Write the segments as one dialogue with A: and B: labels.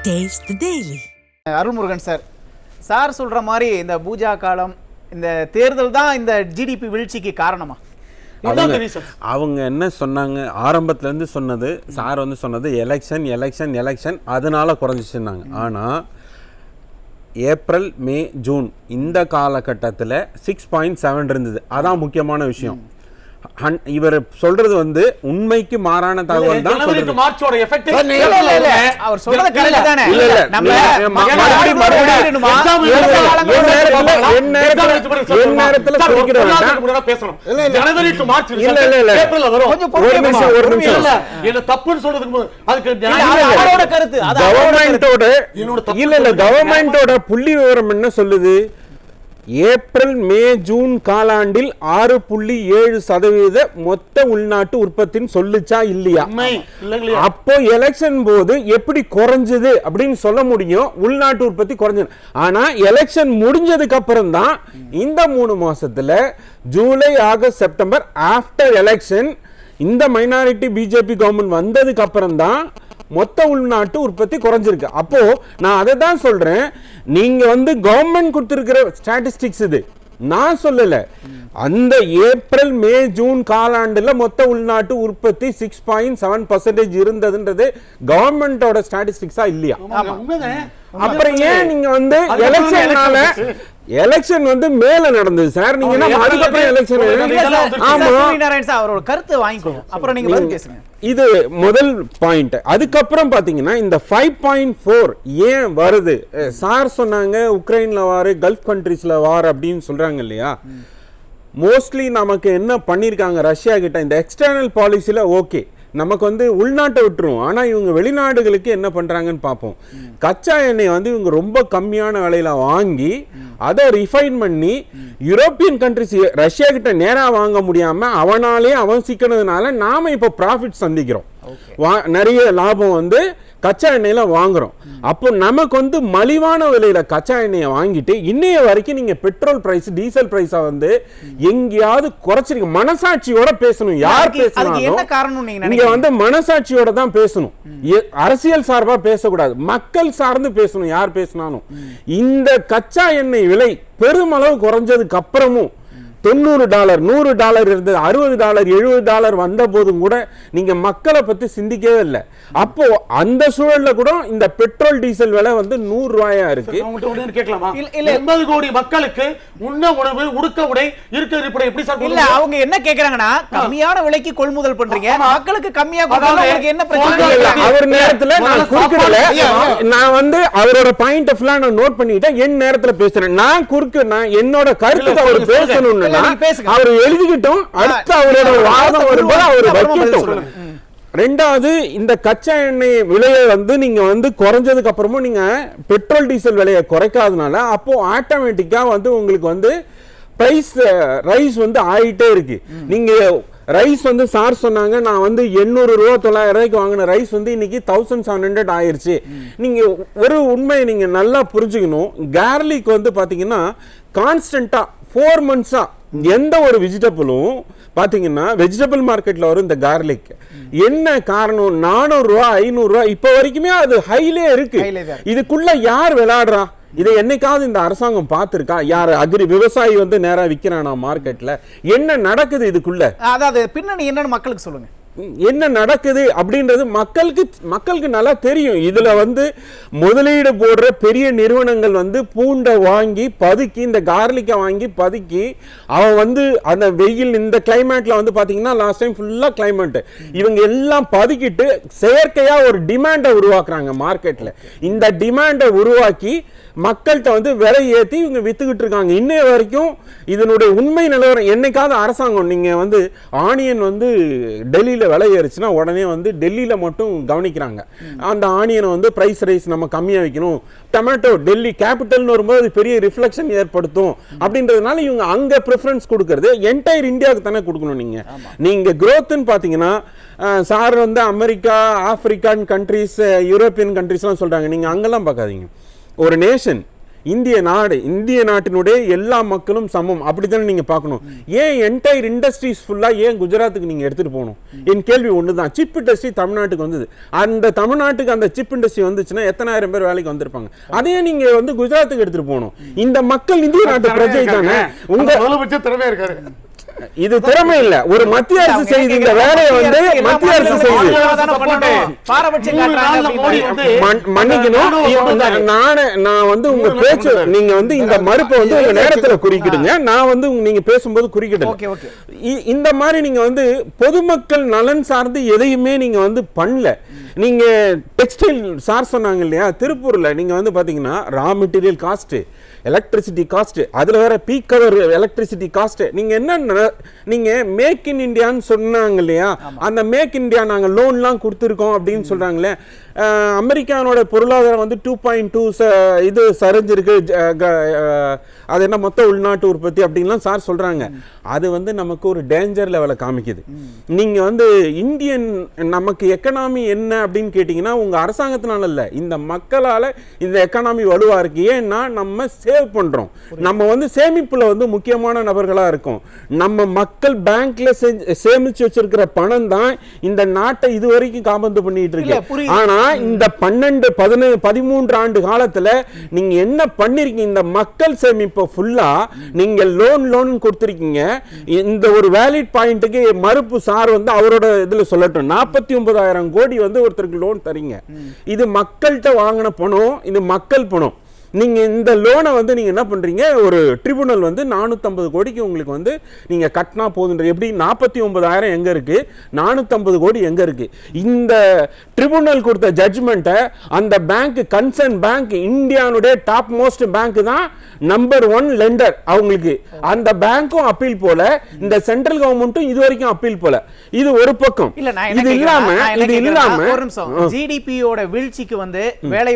A: Taste the Daily.
B: Arulmurugan sir சொல்ற மாதிரி இந்த பூஜா காலம் இந்த தேர்தல் தான் இந்த ஜிடிபி வீழ்ச்சிக்கு காரணமா?
C: அவங்க என்ன சொன்னாங்க ஆரம்பத்துல இருந்து சொன்னது, சார் வந்து சொன்னது எலெக்ஷன் அதனால குறைஞ்சிச்சுன்னாங்க. ஆனா ஏப்ரல் மே ஜூன் இந்த காலகட்டத்தில் 6.7 இருந்தது. அதான் முக்கியமான விஷயம். இவர் சொல்றது வந்து உண்மைக்கு மாறான தகவல் தான் சொல்றது.
B: மார்ச்சோட எஃபெக்ட் இல்ல அவர் சொல்றது கரெக்ட் தானே. இல்ல நம்ம மறுபடியும் என்ன நேரத்துல சொல்லிக்கிறோம் பேசணும். ஜனவரி டு மார்ச் இல்ல ஏப்ரல் வரும். ஒரு நிமிஷம் இல்ல என்ன தப்புன்னு சொல்றதுக்கு அதுக்கு அவரோட கருத்து கவர்மெண்டோட இல்ல கவர்மெண்டோட புள்ளி விவரம் என்ன சொல்லுது? ஏப்ரல் மே ஜூன் காலாண்டில் 6.7% மொத்த உள்நாட்டு உற்பத்தின்னு சொல்லுச்சா இல்லையா? அப்போ எலெக்ஷன் போது எப்படி குறைஞ்சது அப்படின்னு சொல்ல முடியும்? உள்நாட்டு உற்பத்தி குறைஞ்சது. ஆனா எலெக்ஷன் முடிஞ்சதுக்கு அப்புறம் தான் இந்த 3 மாசத்துல July August September after election இந்த மைனாரிட்டி பிஜேபி கவர்மெண்ட் வந்ததுக்கு அப்புறம் தான் மொத்த உள்நாட்டு உற்பத்தி குறைஞ்சிருக்கு. அப்போ நான் அதை தான் சொல்றேன், நீங்க வந்து கவர்மெண்ட் கொடுத்திருக்கிற ஸ்டாட்டிஸ்டிக்ஸ் இது, நான் சொல்லல. அந்த ஏப்ரல் மே ஜூன் காலாண்டுல மொத்த உள்நாட்டு உற்பத்தி 6.7% இருந்ததுன்றது கவர்மெண்டோட ஸ்டாட்டிஸ்டிக்ஸா இல்லையா? அப்புறம் ஏன் நீங்க வந்து எலெக்ஷன் வந்து மேல நடந்தது சார், நீங்க என்ன அதுக்கப்புறம் எலெக்ஷன்? ஆமா அவரோட கருத்து வாங்கிக்கோங்க, அப்புறம் நீங்க பதில் பேசுங்க.
C: இது முதல் பாயிண்ட். அதுக்கப்புறம் பாத்தீங்கன்னா இந்த 5.4 ஏன் வருது? சார் சொன்னாங்க உக்ரைன்ல வார், கல்ஃப் கண்ட்ரீஸ்ல வார் அப்படின்னு சொல்றாங்க இல்லையா? மோஸ்ட்லி நமக்கு என்ன பண்ணிருக்காங்க ரஷ்யா கிட்ட இந்த எக்ஸ்டர்னல் பாலிசில ஓகே, நமக்கு வந்து உள்நாட்டை விட்டுரும். ஆனா இவங்க வெளிநாடுகளுக்கு என்ன பண்றாங்கன்னு பார்ப்போம். கச்சா எண்ணெய் வந்து இவங்க ரொம்ப கம்மியான விலையில வாங்கி அதை ரிஃபைன் பண்ணி யூரோப்பியன் கண்ட்ரிஸ் ரஷ்யா கிட்ட நேரா வாங்க முடியாம அவனாலே அவன் சிக்கனதுனால நாம இப்ப ப்ராஃபிட் சந்திக்கிறோம். நிறைய லாபம் வந்து கச்சா எண்ணெயில வாங்குறோம். அப்போ நமக்கு வந்து மலிவான விலையில கச்சா எண்ணெயை வாங்கிட்டு இன்னைய வரைக்கும் நீங்க பெட்ரோல் பிரைஸ் டீசல் பிரைஸா வந்து எங்கேயாவது குறைச்சிருக்க மனசாட்சியோட பேசணும். யார் பேசணும்? நீங்க வந்து மனசாட்சியோட தான் பேசணும். அரசியல் சார்பா பேசக்கூடாது, மக்கள் சார்ந்து பேசணும். யார் பேசினாலும் இந்த கச்சா எண்ணெய் விலை பெருமளவு குறைஞ்சதுக்கு அப்புறமும் $90 $100 இருந்தது, $60 $70 வந்த போதும் கூட நீங்க மக்களை பத்தி சிந்திக்கவே இல்லை. அப்போ அந்த சூழல்ல கூட இந்த பெட்ரோல் டீசல் விலை வந்து $100 இருக்கு.
B: 80 கோடி மக்களுக்கு உண்ண உணவு, உடுக்க உடை, இருக்க இருப்பிடம் எப்படி சார்? இல்ல அவங்க என்ன கேக்குறாங்கன்னா கம்மியான விலைக்கு கொள்முதல் பண்றீங்க, மக்களுக்கு கம்மியா கொடுத்தா என்ன பிரச்சனை?
C: அவர் நேரத்துல நான் குறுக்கல, நான் வந்து அவரோட பாயிண்ட் ஆஃப் வியூ நான் நோட் பண்ணிட்டேன். என் நேரத்துல பேசுறேன், நான் குறுக்கு என்னோட கருத்து அவர் பேசணும்னு அவர் எழுதிக்கிட்டோம். அடுத்து அவரோட வாதம் வரும்போது அவர் வைக்கட்டும். ரெண்டாவது, இந்த கச்சா எண்ணெய் விலையை வந்து நீங்க வந்து குறைஞ்சதுக்கு அப்புறமும் நீங்க பெட்ரோல் டீசல் விலையை குறைக்காதனால அப்போ ஆட்டோமேட்டிக்கா வந்து உங்களுக்கு வந்து பிரைஸ் ரைஸ் வந்து ஆயிட்டே இருக்கு. நீங்க ரைஸ் வந்து சார் சொன்னாங்க, நான் வந்து 800 ரூபா 900 ரூபாய்க்கு வாங்கின ரைஸ் வந்து இன்னைக்கு 1700 ஆயிருச்சு. நீங்க ஒரு உண்மையை நீங்க நல்லா புரிஞ்சுக்கணும். கார்லிக் வந்து பாத்தீங்கன்னா கான்ஸ்டன்டா 4 மந்த்ஸா எந்த ஒரு வெஜிடபிளும் பாத்தீங்கன்னா வெஜிடபிள் மார்க்கெட்ல வரும் இந்த கார்லிக். என்ன காரணம்? 400 ரூபா 500 ரூபா இப்ப வரைக்குமே அது ஹைலே இருக்கு. இதுக்குள்ள யார் விளையாடுறா? இதை என்னைக்காவது இந்த அரசாங்கம் பார்த்திருக்கா? யார் விவசாயி வந்து நேரா விக்கிறானா மார்க்கெட்ல? என்ன நடக்குது இதுக்குள்ள?
B: அதாவது பின்னணி என்னன்னு மக்களுக்கு சொல்லுங்க.
C: என்ன நடக்குது அப்படின்றது மக்களுக்கு நல்லா தெரியும். இதுல வந்து முதலீடு போடுற பெரிய நிறுவனங்கள் வந்து பூண்டை வாங்கி பதுக்கி, இந்த கார்லிக்கை வாங்கி பதுக்கி, அவன் வந்து அந்த வெயில் இந்த கிளைமேட்ல வந்து பாத்தீங்கன்னா லாஸ்ட் டைம் ஃபுல்லா கிளைமேட் இவங்க எல்லாம் பதுக்கிட்டு செயற்கையா ஒரு டிமாண்டை உருவாக்குறாங்க மார்க்கெட்ல. இந்த டிமாண்டை உருவாக்கி மக்கள்கிட்ட வந்து விலை ஏற்றி இவங்க வித்துக்கிட்டு இருக்காங்க. இன்னைய வரைக்கும் இதனுடைய உண்மை நிலவரம் என்னைக்காவது அரசாங்கம் நீங்க வந்து ஆனியன் வந்து டெல்லியில விலை ஏறிச்சுன்னா உடனே வந்து டெல்லியில மட்டும் கவனிக்கிறாங்க. அந்த ஆனியனை வந்து பிரைஸ் ரைஸ் நம்ம கம்மியா வைக்கணும். டொமேட்டோ டெல்லி கேபிட்டல்னு வரும்போது அது பெரிய ரிஃப்ளெக்ஷன் ஏற்படுத்தும் அப்படின்றதுனால இவங்க அங்க ப்ரிஃபரன்ஸ் கொடுக்கறது என்டையர் இந்தியாவுக்கு தானே கொடுக்கணும். நீங்க growthன்னு பாத்தீங்கன்னா சார் வந்து அமெரிக்கா, ஆப்பிரிக்கன் கண்ட்ரீஸ், யூரோப்பியன் கண்ட்ரீஸ்லாம் சொல்றாங்க. நீங்க அங்கெல்லாம் பார்க்காதீங்க. ஒரு நேஷன் இந்திய நாட்டினுடைய எல்லா மக்களும் சமம் அப்படித்தானே நீங்க பார்க்கணும். ஏன் என்டையர் இண்டஸ்ட்ரீஸ் ஃபுல்லா ஏன் குஜராத்துக்கு நீங்க எடுத்துட்டு போகணும்? என் கேள்வி ஒண்ணுதான். சிப் இண்டஸ்ட்ரி தமிழ்நாட்டுக்கு வந்தது, அந்த தமிழ்நாட்டுக்கு அந்த சிப் இண்டஸ்ட்ரி வந்துச்சுன்னா எத்தனாயிரம் பேர் வேலைக்கு வந்திருப்பாங்க. அதே நீங்க வந்து குஜராத்துக்கு எடுத்துட்டு போகணும். இந்த மக்கள் இந்திய நாட்டு பிரஜை தானே. உங்க முதலமைச்சர் திறமையா இருக்காரு. இது திறமை இல்ல, ஒரு மத்திய அரசு செய்து இந்த வேலையை வந்து மத்திய அரசு செய்து மன்னிக்கணும். நான் வந்து உங்க பேச்சு நீங்க வந்து இந்த மறுப்பை வந்து உங்க நேரத்துல குறிக்கிடுங்க, நான் வந்து நீங்க பேசும்போது குறிக்கிடுங்க. இந்த மாதிரி நீங்க வந்து பொதுமக்கள் நலன் சார்ந்து எதையுமே நீங்க வந்து பண்ணல. நீங்க டெக்ஸ்டைல் சார் சொன்னாங்க இல்லையா, திருப்பூர்ல நீங்க வந்து பாத்தீங்கன்னா raw material cost, electricity cost, அதுல வேற பீக் கவர் எலக்ட்ரிசிட்டி காஸ்ட். நீங்க என்ன நீங்க மேக் இன் இந்தியான்னு சொன்னாங்க இல்லையா, அந்த மேக் இந்தியா நாங்க லோன்லாம் கொடுத்துருக்கோம் அப்படின்னு சொல்றாங்களே. அமெரிக்கானோட பொருளாதாரம் வந்து 2.2 இது சரிஞ்சிருக்கு, அது என்ன மொத்த உள்நாட்டு உற்பத்தி அப்படின்லாம் சார் சொல்றாங்க. அது வந்து நமக்கு ஒரு டேஞ்சர் லெவலை காமிக்குது. நீங்க வந்து இந்தியன் நமக்கு எக்கனாமி என்ன அப்படின்னு கேட்டீங்கன்னா உங்க அரசாங்கத்தினால இல்ல, இந்த மக்களால இந்த எக்கனாமி வலுவா இருக்கு. ஏன்னா நம்ம சேவ் பண்றோம், நம்ம வந்து சேமிப்புல வந்து முக்கியமான நபர்களா இருக்கும். நம்ம மக்கள் பேங்க்ல சேமிச்சு வச்சிருக்கிற பணம் தான் இந்த நாட்டை இதுவரைக்கும் காபந்து பண்ணிட்டு இருக்கு. ஆனா இந்த 13 ஆண்டு காலத்துல நீங்க என்ன பண்ணிருக்கீங்க? இந்த மக்கள் சேமிப்பை ஃபுல்லா நீங்க லோன் கொடுத்திருக்கீங்க. இந்த ஒரு வேலிட் பாயிண்ட்டுக்கு மறுப்பு சார் வந்து அவரோட இதுல சொல்லட்டும். 49,000 கோடி வந்து ஒருத்தருக்கு லோன் தரீங்க. இது மக்கள்கிட்ட வாங்கின பணம், இது மக்கள் பணம். நீங்க இந்த லோனை வந்து நீங்க என்ன பண்றீங்க, ஒரு ட்ரிபியூனல் வந்து 450 கோடிக்கு உங்களுக்கு வந்து நீங்க கட்டினா போதுன்ற. எப்படி 49,000 எங்க இருக்கு, 450 கோடி எங்க இருக்கு? இந்த ட்ரிபியூனல் கொடுத்த ஜட்ஜ்மெண்ட்டை அந்த பேங்க், கன்சர்ன் பேங்க், இந்தியானுடைய டாப் மோஸ்ட் பேங்க் தான் நம்பர் 1 லெண்டர் அவங்களுக்கு. அந்த பேங்க்கும் அப்பீல் போல, இந்த சென்ட்ரல் கவர்மெண்ட்டும் இது வரைக்கும் அப்பீல் போல. இது ஒரு பக்கம். இது இல்லாம
A: ஜிடிபியோட வீழ்ச்சிக்கு வந்து வேலை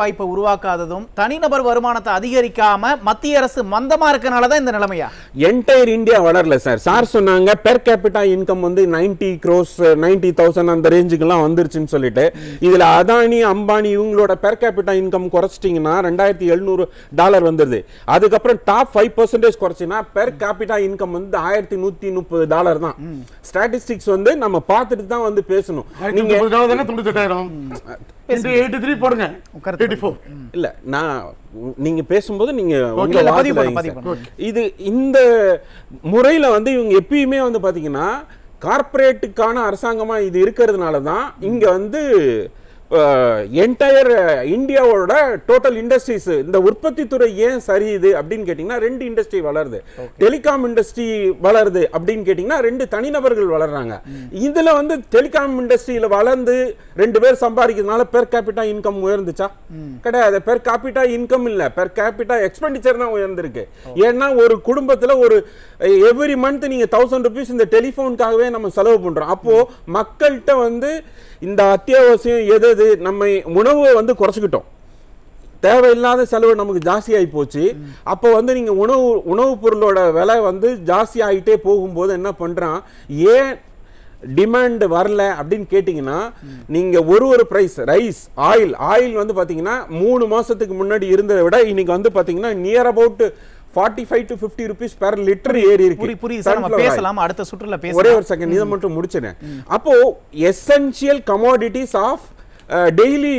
A: வாய்ப்பை உருவாக்க தனிநபர் வருமானத்தை அதிகரிக்காம மத்திய அரசு மந்தமா இருக்கனால தான் இந்த நிலைமையா?
C: என்டையர் இந்தியா வளரல சார். சார் சொன்னாங்க பெர் கேபிட்டா இன்கம் வந்து 90 crores 90,000 அந்த ரேஞ்சுக்குலாம் வந்துருச்சுன்னு சொல்லிட்டு. இதுல அதானி அம்பானி இவங்களோட பெர் கேபிட்டா இன்கம் குறைச்சிட்டீங்கன்னா $2,700 வந்துருது. அதுக்கப்புறம் டாப் 5% குறைச்சினா பெர் கேபிட்டா இன்கம் வந்து $1,130 தான். ஸ்டாட்டிஸ்டிக்ஸ் வந்து நம்ம பார்த்துட்டு தான் வந்து பேசணும். நீங்க
B: 83 போடுங்க, 84
C: இல்ல, நான் நீங்க பேசும்போது நீங்க இது இந்த முறையில வந்து இவங்க எப்பயுமே வந்து பாத்தீங்கன்னா கார்ப்பரேட்டுக்கான அரசாங்கமா இது இருக்கிறதுனால தான் இங்க வந்து என்டையர் இந்தியாவோட டோட்டல் இண்டஸ்ட்ரீஸ், இந்த உற்பத்தி துறை ஏன் சரியுது அப்படின்னு கேட்டீங்கன்னா 2 இண்டஸ்ட்ரி வளருது. டெலிகாம் இண்டஸ்ட்ரி வளருது அப்படின்னு கேட்டீங்கன்னா 2 தனிநபர்கள் வளர்றாங்க. இதுல வந்து டெலிகாம் இண்டஸ்ட்ரியில வளர்ந்து 2 பேர் சம்பாதிக்கிறதுனால பெர் கேபிட்டா இன்கம் உயர்ந்துச்சா? கிடையாது. பெர் கேபிட்டா இன்கம் இல்ல, பெர் கேபிட்டா எக்ஸ்பெண்டிச்சர் தான் உயர்ந்திருக்கு. ஏன்னா ஒரு குடும்பத்துல ஒரு எவ்ரி மந்த் நீங்க 1000 rupees இந்த டெலிபோனுக்காகவே நம்ம செலவு பண்றோம். அப்போ மக்கள்கிட்ட வந்து இந்த அத்தியாவசியம் எது நம்ம உணவை வந்து குறைச்சிக்கிட்டோம், தேவையில்லாத செலவு நமக்கு ஜாஸ்தி ஆகி போச்சு. அப்போ வந்து நீங்க உணவு பொருளோட விலை வந்து ஜாஸ்தி ஆகிட்டே போகும்போது என்ன பண்றான், ஏன் டிமாண்ட் வரல அப்படின்னு கேட்டீங்கன்னா நீங்க ஒரு பிரைஸ் ரைஸ் ஆயில் வந்து பாத்தீங்கன்னா 3 மாசத்துக்கு முன்னாடி இருந்ததை விட இன்னைக்கு வந்து பாத்தீங்கன்னா near about 45 to 50 rupees per liter ஏறி இருக்கு.
A: பேசலாம், அடுத்த சுற்றுல பேசலாம்.
C: ஒரே ஒரு செகண்ட் இத மட்டும் முடிச்சேன். அப்போ எசென்ஷியல் கமோடிட்டிஸ் ஆஃப் டெய்லி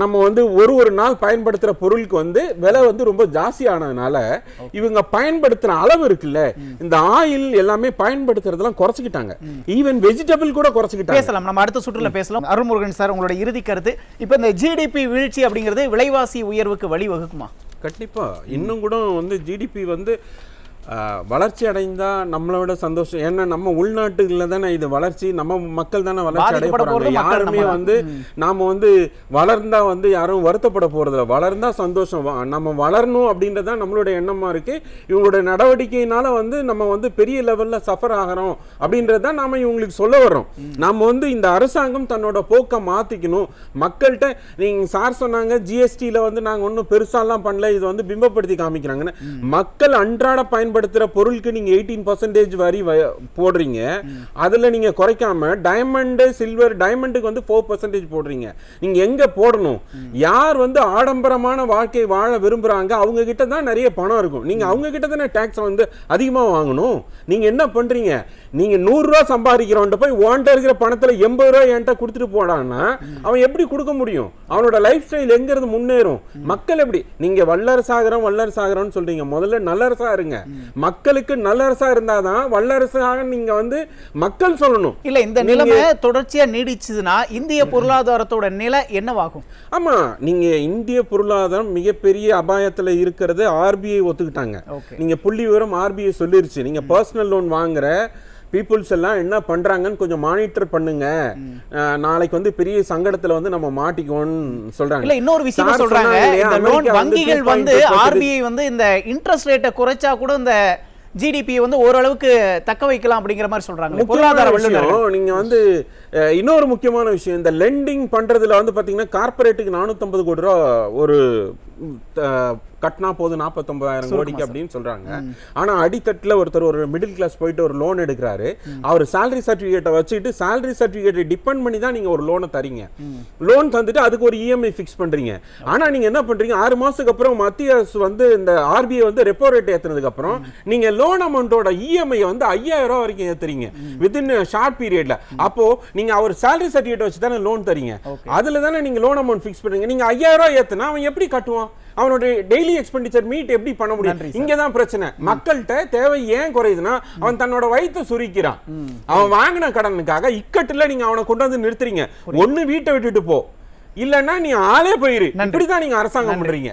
C: நம்ம வந்து ஒரு நாள் பயன்படுத்துற பொருளுக்கு வந்து விலை வந்து ரொம்ப ஜாஸ்தி ஆனதுனால இவங்க பயன்படுத்துற அளவு இருக்குல்ல, இந்த ஆயில் எல்லாமே பயன்படுத்துறதெல்லாம் குறைச்சிக்கிட்டாங்க. ஈவன் வெஜிடபிள் கூட குறைச்சிக்கிட்டாங்க.
A: பேசலாம், நம்ம அடுத்த சுற்றுல பேசலாம். அருள்முருகன் சார், உங்களோட இறுதி கருத்து. இப்போ இந்த ஜிடிபி வீழ்ச்சி அப்படிங்கிறது விலைவாசி உயர்வுக்கு வழி வகுக்குமா?
C: கண்டிப்பா. இன்னும் கூட வந்து ஜிடிபி வந்து வளர்ச்சி அடைந்தா நம்மளை விட சந்தோஷம். ஏன்னா நம்ம உள்நாட்டுல தானே இது வளர்ச்சி, நம்ம மக்கள் தானே வளர்ச்சி அடைய போறாங்க. யாருமே வந்து நாம வந்து வளர்ந்தா வந்து யாரும் வருத்தப்பட போறதில்ல, வளர்ந்தா சந்தோஷம். நம்ம வளரணும் அப்படின்றத நம்மளுடைய எண்ணமா இருக்கு. இவங்களுடைய நடவடிக்கையினால வந்து நம்ம வந்து பெரிய லெவல்ல சஃபர் ஆகிறோம் அப்படின்றத நாம இவங்களுக்கு சொல்ல வர்றோம். நாம வந்து இந்த அரசாங்கம் தன்னோட போக்கை மாத்திக்கணும். மக்கள்கிட்ட நீங்க சார் சொன்னாங்க ஜிஎஸ்டியில வந்து நாங்க ஒன்னும் பெருசாலாம் பண்ணல, இது வந்து பிம்பப்படுத்தி காமிக்கிறாங்கன்னு. மக்கள் அன்றாட பயன் பயன்படுத்துற பொருளுக்கு நீங்க 18% வரி போடுறீங்க. அதுல நீங்க குறைக்காம டைமண்ட் சில்வர் டைமண்டுக்கு வந்து 4% போடுறீங்க. நீங்க எங்க போடணும்? யார் வந்து ஆடம்பரமான வாழ்க்கை வாழ விரும்புறாங்க அவங்க கிட்ட தான் நிறைய பணம் இருக்கும். நீங்க அவங்க கிட்ட தானே டாக்ஸ் வந்து அதிகமா வாங்கணும். நீங்க என்ன பண்றீங்க? நீங்க 100 ரூபாய் சம்பாதிக்கிறவன்ட்ட போய் உன்கிட்ட இருக்கிற பணத்துல 80 ரூபாய் என்கிட்ட கொடுத்துட்டு போடான்னா அவன் எப்படி கொடுக்க முடியும்? அவனோட லைஃப் ஸ்டைல் எங்கிறது முன்னேறும்? மக்கள் எப்படி? நீங்க வல்லரசாகிறோம்னு சொல்றீங்க. முதல்ல நல்லரசா இருங்க. மக்களுக்கு நல்லரசா இருந்தாதான் வல்லரசாக நீங்க வந்து மக்கள் சொல்லணும்.
A: இல்ல இந்த நிலைமை தொடர்ச்சியா நீடிச்சதுன்னா இந்திய பொருளாதாரத்தோட நிலை என்னவாகும்?
C: ஆமா, நீங்க இந்திய பொருளாதாரம் மிகப்பெரிய அபாயத்துல இருக்கிறது ஆர்பிஐ ஒத்துக்கிட்டாங்க. நீங்க புள்ளி விவரம் ஆர்பிஐ சொல்லிருச்சு. நீங்க பர்சனல் லோன் வாங்குற பீப்புள்ஸ் எல்லாம் என்ன பண்றாங்கன்னு கொஞ்சம் மானிட்டர் பண்ணுங்க. நாளைக்கு வந்து பெரிய சங்கடத்துல வந்து நம்ம மாட்டிக்குவோம்னு சொல்றாங்க.
A: இல்ல இன்னொரு விஷயம் சொல்றாங்க, இந்த லோன் வங்கிகள் வந்து ஆர்பிஐ வந்து இந்த இன்ட்ரெஸ்ட் ரேட்டை குறைச்சா கூட இந்த ஜிடிபி வந்து ஓரளவுக்கு தக்க வைக்கலாம் அப்படிங்கிற மாதிரி சொல்றாங்க பொருளாதார வல்லுநர்கள்.
C: நீங்க வந்து இன்னொரு முக்கியமான விஷயம், இந்த லெண்டிங் பண்றதுல வந்து பாத்தீங்கன்னா கார்பரேட்டுக்கு 450 கோடி ரூபா ஒரு கட்டினா போது 49,000 கோடிக்கு அப்படின்னு சொல்றாங்க. ஆனா அடித்தட்டுல ஒருத்தர் ஒரு மிடில் கிளாஸ் போயிட்டு ஒரு லோன் எடுக்கிறாரு. அவர் சேலரி சர்டிபிகேட்டை வச்சுட்டு சேலரி சர்டிபிகேட்டை டிபெண்ட் பண்ணி தான் நீங்க ஒரு லோனை தரீங்க. லோன் தந்துட்டு அதுக்கு ஒரு இஎம்ஐ ஃபிக்ஸ் பண்றீங்க. ஆனா நீங்க என்ன பண்றீங்க? 6 மாசத்துக்கு அப்புறம் மத்திய அரசு வந்து இந்த ஆர்பிஐ வந்து ரெப்போ ரேட் ஏத்துனதுக்கு அப்புறம் நீங்க லோன் அமௌண்டோட இஎம்ஐ வந்து 5,000 ரூபாய் வரைக்கும் ஏத்துறீங்க வித்தின் ஷார்ட் பீரியட்ல. அப்போ நீங்க அவர் சேலரி சர்டிபிகேட் வச்சு தானே லோன் தரீங்க. அதுல தானே நீங்க லோன் அமௌண்ட் ஃபிக்ஸ் பண்றீங்க. நீங்க 5,000 ரூபாய் ஏத்துனா அவன் எப்படி கட்டுவான்? அவனோட டெய்லி எக்ஸ்பெண்டிச்சர் மீட் எப்படி பண்ண முடியும்? இங்கதான் பிரச்சனை. மக்கள்கிட்ட தேவை ஏன் குறையுதுன்னா அவன் தன்னோட வயித்தை சுரிக்கிறான். அவன் வாங்கின கடனுக்காக இக்கட்டுல நீங்க அவனை கொண்டு வந்து நிறுத்துறீங்க. ஒண்ணு வீட்டை விட்டுட்டு போ, இல்லன்னா நீ ஆளே போயிரு. இப்படிதான் நீங்க அரசாங்கம் பண்றீங்க.